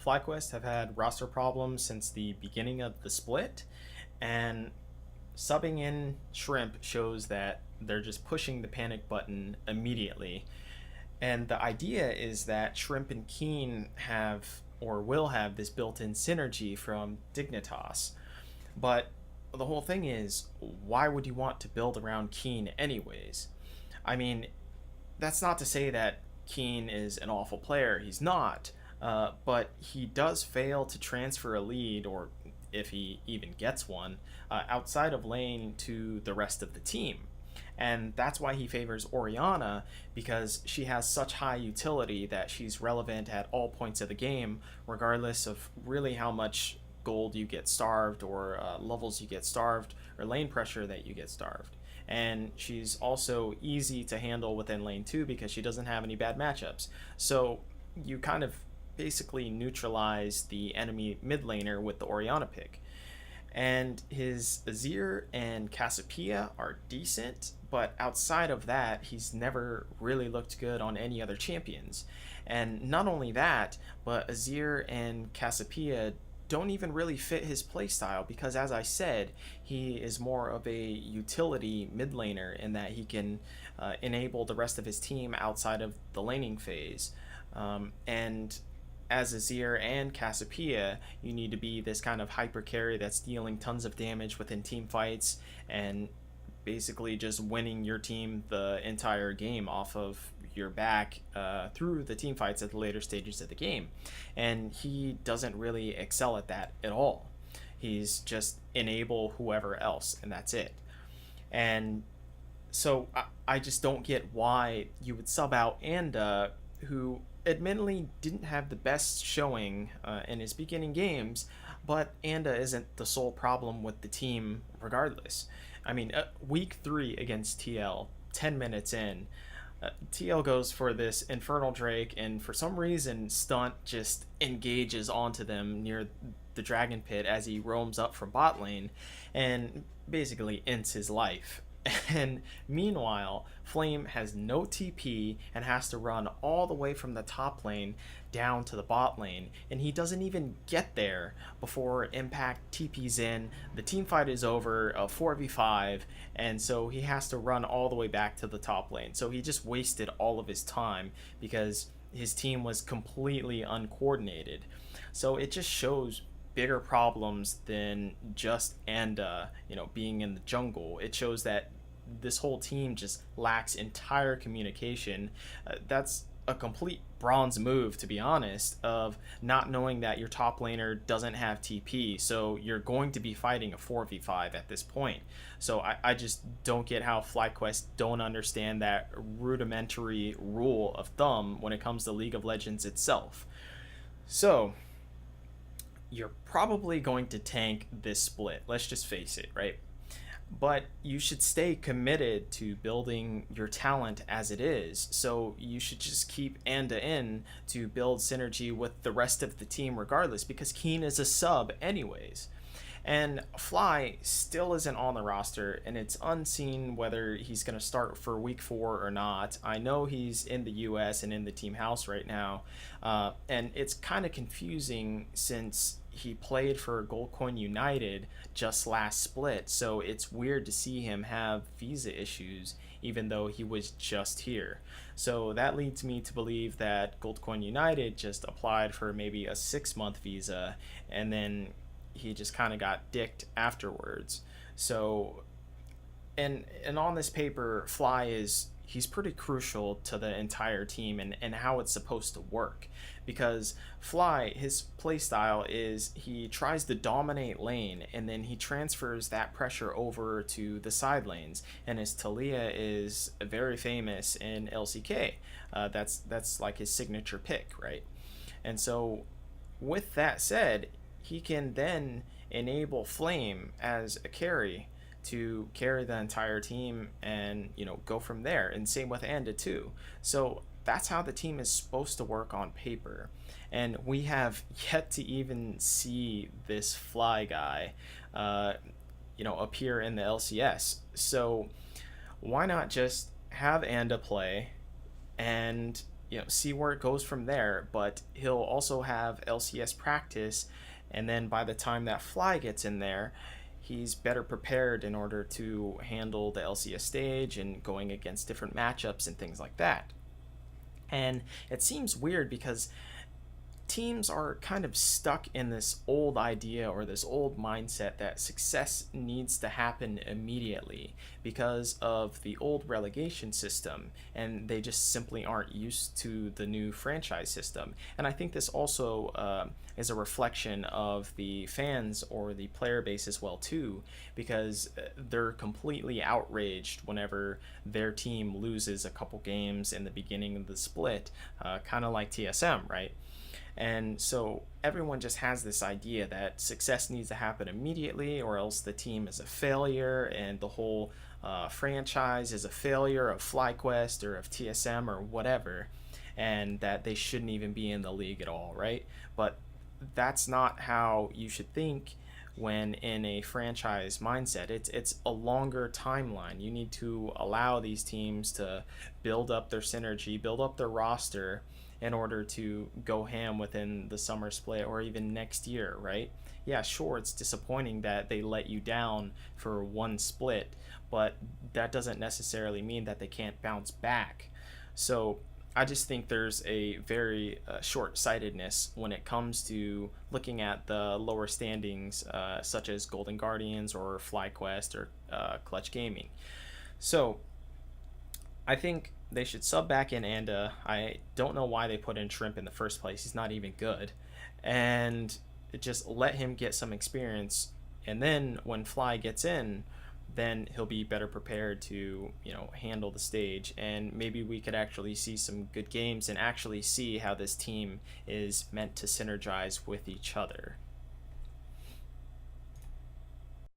FlyQuest have had roster problems since the beginning of the split, and subbing in Shrimp shows that they're just pushing the panic button immediately. And the idea is that Shrimp and Keen have or will have this built in synergy from Dignitas. But the whole thing is, why would you want to build around Keen anyways? I mean, that's not to say that Keen is an awful player. He's not. But he does fail to transfer a lead, or if he even gets one, outside of lane to the rest of the team. And that's why he favors Orianna, because she has such high utility that she's relevant at all points of the game, regardless of really how much gold you get starved, or levels you get starved, or lane pressure that you get starved. And she's also easy to handle within lane 2 because she doesn't have any bad matchups. So you kind of basically neutralize the enemy mid laner with the Orianna pick. And his Azir and Cassiopeia are decent, but outside of that, he's never really looked good on any other champions. And not only that, but Azir and Cassiopeia don't even really fit his playstyle because, as I said, he is more of a utility mid laner in that he can enable the rest of his team outside of the laning phase. And as Azir and Cassiopeia, you need to be this kind of hyper carry that's dealing tons of damage within team fights and basically just winning your team the entire game off of your back through the team fights at the later stages of the game. And he doesn't really excel at that at all. He's just enable whoever else, and that's it. And so I just don't get why you would sub out Anda, who admittedly didn't have the best showing in his beginning games, but Anda isn't the sole problem with the team regardless. I mean, week 3 against TL, 10 minutes in, TL goes for this Infernal Drake, and for some reason, Stunt just engages onto them near the Dragon Pit as he roams up from bot lane and basically ends his life. And meanwhile, Flame has no TP and has to run all the way from the top lane down to the bot lane, and he doesn't even get there before Impact TP's in. The team fight is over, a 4v5, and so he has to run all the way back to the top lane. So he just wasted all of his time because his team was completely uncoordinated. So it just shows bigger problems than just Anda, being in the jungle. It shows that this whole team just lacks entire communication. That's a complete bronze move, to be honest, of not knowing that your top laner doesn't have TP, so you're going to be fighting a 4v5 at this point. So I just don't get how FlyQuest don't understand that rudimentary rule of thumb when it comes to League of Legends itself. So you're probably going to tank this split. Let's just face it, right? But you should stay committed to building your talent as it is. So you should just keep Anda in to build synergy with the rest of the team regardless, because Keen is a sub anyways. And Fly still isn't on the roster, and it's unseen whether he's going to start for week 4 or not. I know he's in the US and in the team house right now, and it's kind of confusing since he played for Goldcoin United just last split, so it's weird to see him have visa issues even though he was just here. So that leads me to believe that Goldcoin United just applied for maybe a 6-month visa, and then he just kind of got dicked afterwards. So and on this paper, he's pretty crucial to the entire team and how it's supposed to work, because Fly, his playstyle is he tries to dominate lane and then he transfers that pressure over to the side lanes, and his Talia is very famous in LCK. That's like his signature pick, right? And so with that said, he can then enable Flame as a carry to carry the entire team and go from there, and same with Anda too. So that's how the team is supposed to work on paper, and we have yet to even see this Fly guy appear in the LCS. So why not just have Anda play and see where it goes from there. But he'll also have LCS practice, and then by the time that Fly gets in there, he's better prepared in order to handle the LCS stage and going against different matchups and things like that. And it seems weird because teams are kind of stuck in this old idea or this old mindset that success needs to happen immediately because of the old relegation system, and they just simply aren't used to the new franchise system. And I think this also is a reflection of the fans or the player base as well too, because they're completely outraged whenever their team loses a couple games in the beginning of the split, kind of like TSM, right? And so everyone just has this idea that success needs to happen immediately, or else the team is a failure and the whole franchise is a failure of FlyQuest or of TSM or whatever, and that they shouldn't even be in the league at all, right? But that's not how you should think when in a franchise mindset. It's a longer timeline. You need to allow these teams to build up their synergy, build up their roster in order to go ham within the summer split or even next year, right? Yeah, sure, it's disappointing that they let you down for one split, but that doesn't necessarily mean that they can't bounce back. So I just think there's a very short-sightedness when it comes to looking at the lower standings, such as Golden Guardians or FlyQuest or Clutch Gaming. So I think they should sub back in Anda. I don't know why they put in Shrimp in the first place. He's not even good. And just let him get some experience. And then when Fly gets in, then he'll be better prepared to, handle the stage. And maybe we could actually see some good games and actually see how this team is meant to synergize with each other.